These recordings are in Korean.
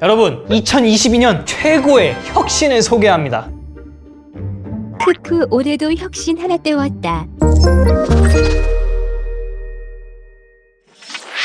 여러분, 2022년 최고의 혁신을 소개합니다. 크크 올해도 혁신 하나 떼웠다.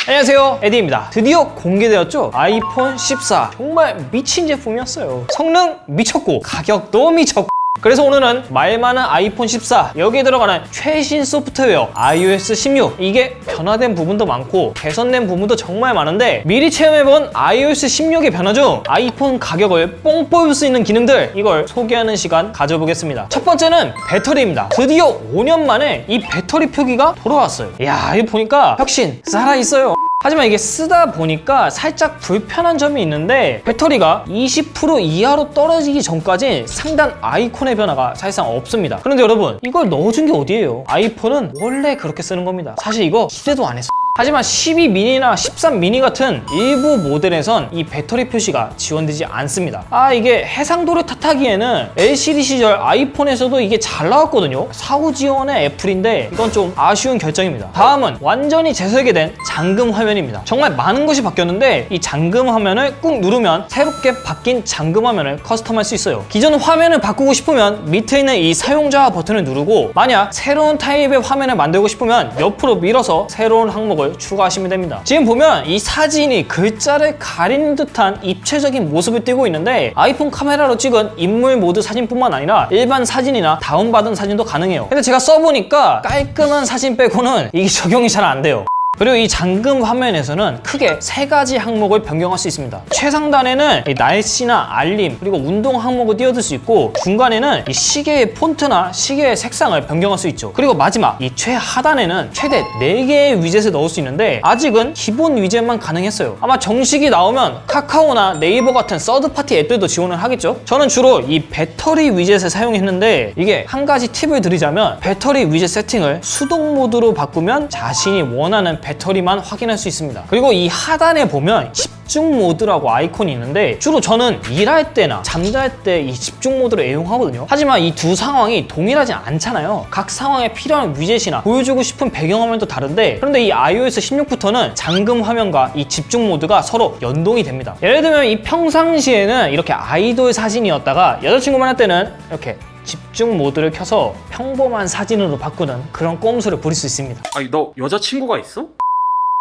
안녕하세요, 에디입니다. 드디어 공개되었죠? 아이폰 14. 정말 미친 제품이었어요. 성능 미쳤고 가격도 미쳤고, 그래서 오늘은 말 많은 아이폰 14, 여기에 들어가는 최신 소프트웨어 iOS 16, 이게 변화된 부분도 많고 개선된 부분도 정말 많은데, 미리 체험해본 iOS 16의 변화 중 아이폰 가격을 뽕 뽑을 수 있는 기능들, 이걸 소개하는 시간 가져보겠습니다. 첫 번째는 배터리입니다. 드디어 5년 만에 이 배터리 표기가 돌아왔어요. 이야, 이거 보니까 혁신 살아있어요. 하지만 이게 쓰다 보니까 살짝 불편한 점이 있는데, 배터리가 20% 이하로 떨어지기 전까지 상단 아이콘의 변화가 사실상 없습니다. 그런데 여러분, 이걸 넣어준 게 어디예요? 아이폰은 원래 그렇게 쓰는 겁니다. 사실 이거 기대도 안 했어. 하지만 12 미니나 13 미니 같은 일부 모델에선 이 배터리 표시가 지원되지 않습니다. 이게 해상도를 탓하기에는 LCD 시절 아이폰에서도 이게 잘 나왔거든요. 사후 지원의 애플인데 이건 좀 아쉬운 결정입니다. 다음은 완전히 재설계된 잠금 화면입니다. 정말 많은 것이 바뀌었는데, 이 잠금 화면을 꾹 누르면 새롭게 바뀐 잠금 화면을 커스텀할 수 있어요. 기존 화면을 바꾸고 싶으면 밑에 있는 이 사용자 버튼을 누르고, 만약 새로운 타입의 화면을 만들고 싶으면 옆으로 밀어서 새로운 항목을 추가하시면 됩니다. 지금 보면 이 사진이 글자를 가리는 듯한 입체적인 모습을 띠고 있는데, 아이폰 카메라로 찍은 인물 모드 사진뿐만 아니라 일반 사진이나 다운받은 사진도 가능해요. 근데 제가 써보니까 깔끔한 사진 빼고는 이게 적용이 잘 안 돼요. 그리고 이 잠금 화면에서는 크게 3가지 항목을 변경할 수 있습니다. 최상단에는 날씨나 알림, 그리고 운동 항목을 띄워둘 수 있고, 중간에는 이 시계의 폰트나 시계의 색상을 변경할 수 있죠. 그리고 마지막 이 최하단에는 최대 4개의 위젯을 넣을 수 있는데, 아직은 기본 위젯만 가능했어요. 아마 정식이 나오면 카카오나 네이버 같은 서드파티 앱들도 지원을 하겠죠. 저는 주로 이 배터리 위젯을 사용했는데, 이게 한 가지 팁을 드리자면, 배터리 위젯 세팅을 수동 모드로 바꾸면 자신이 원하는 배터리만 확인할 수 있습니다. 그리고 이 하단에 보면 집중 모드라고 아이콘이 있는데, 주로 저는 일할 때나 잠잘 때 이 집중 모드를 애용하거든요. 하지만 이 두 상황이 동일하지 않잖아요. 각 상황에 필요한 위젯이나 보여주고 싶은 배경화면도 다른데, 그런데 이 iOS 16부터는 잠금 화면과 이 집중 모드가 서로 연동이 됩니다. 예를 들면 이 평상시에는 이렇게 아이돌 사진이었다가 여자친구 만날 때는 이렇게 집중 모드를 켜서 평범한 사진으로 바꾸는 그런 꼼수를 부릴 수 있습니다. 아니, 너 여자친구가 있어?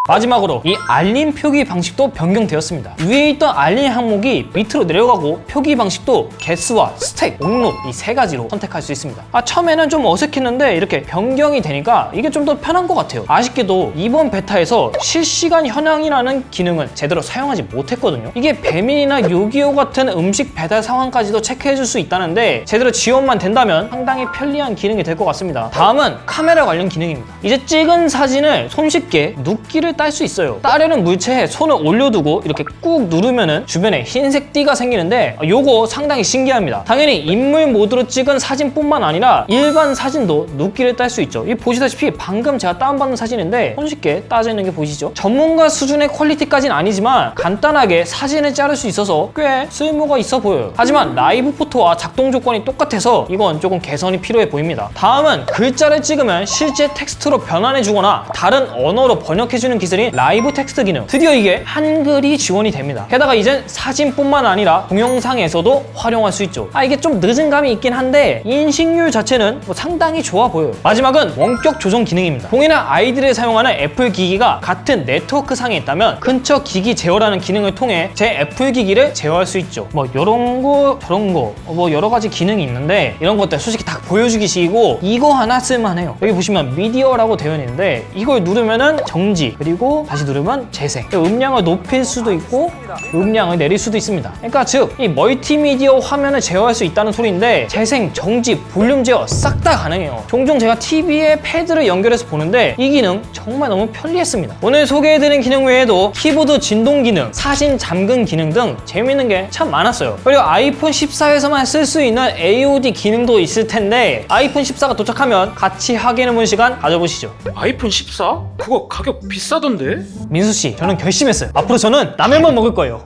마지막으로 이 알림 표기 방식도 변경되었습니다. 위에 있던 알림 항목이 밑으로 내려가고, 표기 방식도 개수와 스택, 목록 이 3가지로 선택할 수 있습니다. 처음에는 좀 어색했는데 이렇게 변경이 되니까 이게 좀 더 편한 것 같아요. 아쉽게도 이번 베타에서 실시간 현황이라는 기능은 제대로 사용하지 못했거든요. 이게 배민이나 요기요 같은 음식 배달 상황까지도 체크해줄 수 있다는데, 제대로 지원만 된다면 상당히 편리한 기능이 될 것 같습니다. 다음은 카메라 관련 기능입니다. 이제 찍은 사진을 손쉽게 눕기를 딸 수 있어요. 따르는 물체에 손을 올려두고 이렇게 꾹 누르면은 주변에 흰색 띠가 생기는데, 요거 상당히 신기합니다. 당연히 인물 모드로 찍은 사진뿐만 아니라 일반 사진도 눕기를 딸 수 있죠. 이 보시다시피 방금 제가 다운받은 사진인데 손쉽게 따져 있는 게 보이시죠? 전문가 수준의 퀄리티까지는 아니지만 간단하게 사진을 자를 수 있어서 꽤 쓸모가 있어 보여요. 하지만 라이브 포토와 작동 조건이 똑같아서 이건 조금 개선이 필요해 보입니다. 다음은 글자를 찍으면 실제 텍스트로 변환해주거나 다른 언어로 번역해주는 기술인 라이브 텍스트 기능, 드디어 이게 한글이 지원이 됩니다. 게다가 이젠 사진뿐만 아니라 동영상에서도 활용할 수 있죠. 이게 좀 늦은 감이 있긴 한데 인식률 자체는 상당히 좋아 보여요. 마지막은 원격 조정 기능입니다. 동일한 아이디를 사용하는 애플 기기가 같은 네트워크 상에 있다면 근처 기기 제어라는 기능을 통해 제 애플 기기를 제어할 수 있죠. 이런 거 저런 거 여러 가지 기능이 있는데, 이런 것들 솔직히 다 보여주기식이고 이거 하나 쓸만해요. 여기 보시면 미디어라고 되어 있는데, 이걸 누르면은 정지, 그리고 다시 누르면 재생. 음량을 높일 수도 있고 음량을 내릴 수도 있습니다. 그러니까 즉 이 멀티미디어 화면을 제어할 수 있다는 소리인데, 재생, 정지, 볼륨 제어 싹 다 가능해요. 종종 제가 TV에 패드를 연결해서 보는데 이 기능 정말 너무 편리했습니다. 오늘 소개해드린 기능 외에도 키보드 진동 기능, 사진 잠금 기능 등 재밌는 게 참 많았어요. 그리고 아이폰 14에서만 쓸 수 있는 AOD 기능도 있을 텐데, 아이폰 14가 도착하면 같이 확인해보는 시간 가져보시죠. 아이폰 14? 그거 가격 비싸던데? 민수씨, 저는 결심했어요. 앞으로 저는 라면만 먹을 거예요.